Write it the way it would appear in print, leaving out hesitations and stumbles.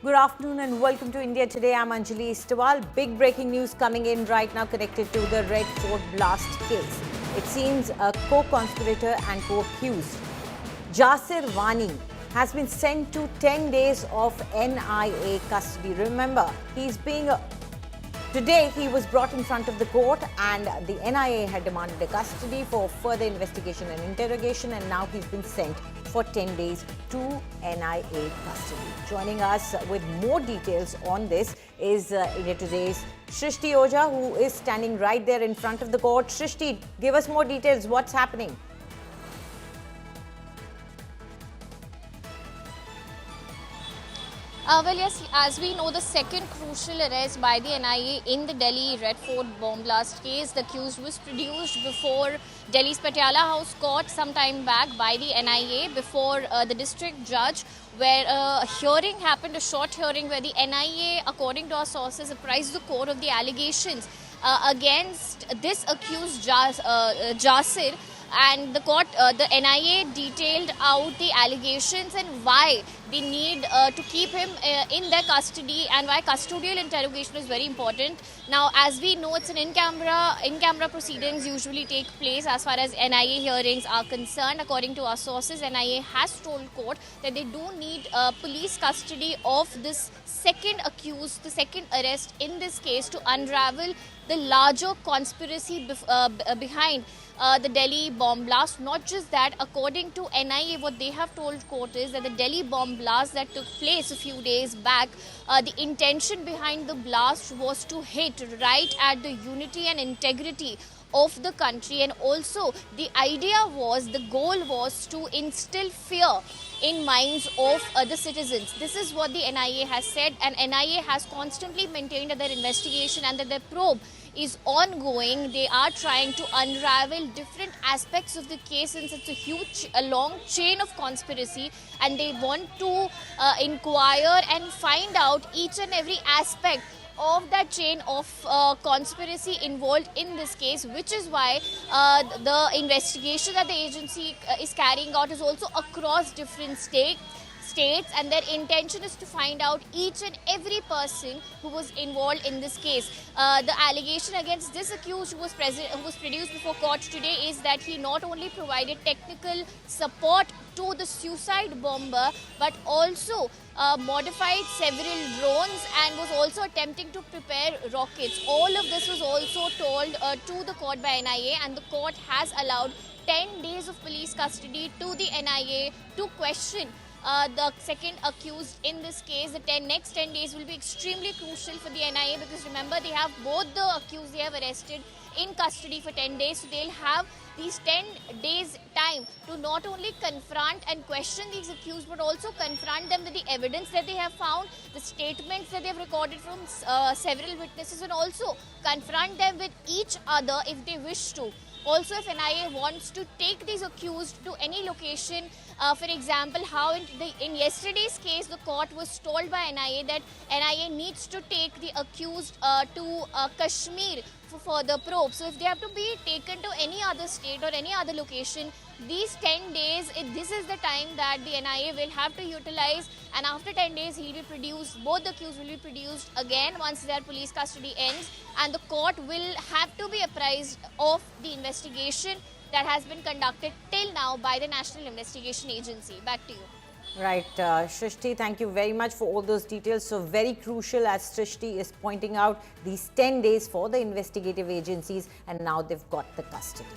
Good afternoon and welcome to India Today. I'm Anjali Istawal. Big breaking news coming in right now connected to the Red Fort blast case. It seems a co-conspirator and co-accused, Jasir Wani, has been sent to 10 days of NIA custody. Remember, Today, he was brought in front of the court and the NIA had demanded a custody for further investigation and interrogation, and now he's been sent for 10 days to NIA custody. Joining us with more details on this is India Today's Shrishti Ojha, who is standing right there in front of the court. Shrishti, give us more details. What's happening? Well, yes, as we know, the second crucial arrest by the NIA in the Delhi Red Fort bomb blast case, the accused was produced before Delhi's Patiala House Court some time back by the NIA before the district judge, where a hearing happened, a short hearing where the NIA, according to our sources, apprised the court of the allegations against this accused Jasir. And the court, the NIA detailed out the allegations and why they need to keep him in their custody and why custodial interrogation is very important. Now, as we know, it's an in-camera proceedings usually take place as far as NIA hearings are concerned. According to our sources, NIA has told court that they do need police custody of this second accused, the second arrest in this case, to unravel the larger conspiracy behind the Delhi bomb blast. Not just that, according to NIA, what they have told court is that the Delhi bomb blast that took place a few days back, the intention behind the blast was to hit right at the unity and integrity of the country, and also the goal was to instill fear in minds of the citizens. This is what the NIA has said, and NIA has constantly maintained that their investigation and that their probe is ongoing. They are trying to unravel different aspects of the case, since it's a long chain of conspiracy, and they want to inquire and find out each and every aspect of that chain of conspiracy involved in this case, which is why the investigation that the agency is carrying out is also across different states, and their intention is to find out each and every person who was involved in this case. The allegation against this accused who was produced before court today is that he not only provided technical support to the suicide bomber, but also modified several drones and was also attempting to prepare rockets. All of this was also told to the court by NIA, and the court has allowed 10 days of police custody to the NIA to question the second accused in this case. The next 10 days will be extremely crucial for the NIA, because remember, they have both the accused they have arrested in custody for 10 days. So they'll have these 10 days time to not only confront and question these accused, but also confront them with the evidence that they have found, the statements that they've recorded from several witnesses, and also confront them with each other if they wish to. Also, if NIA wants to take these accused to any location, for example, how in yesterday's case, the court was told by NIA that NIA needs to take the accused to Kashmir for further probe. So if they have to be taken to any other state or any other location, these 10 days, this is the time that the NIA will have to utilize, and after 10 days he'll be produced, both the accused will be produced again once their police custody ends, and the court will have to be apprised of the investigation that has been conducted till now by the National Investigation Agency. Back to you. Right, Shrishti, thank you very much for all those details. So very crucial, as Shrishti is pointing out, these 10 days for the investigative agencies, and now they've got the custody.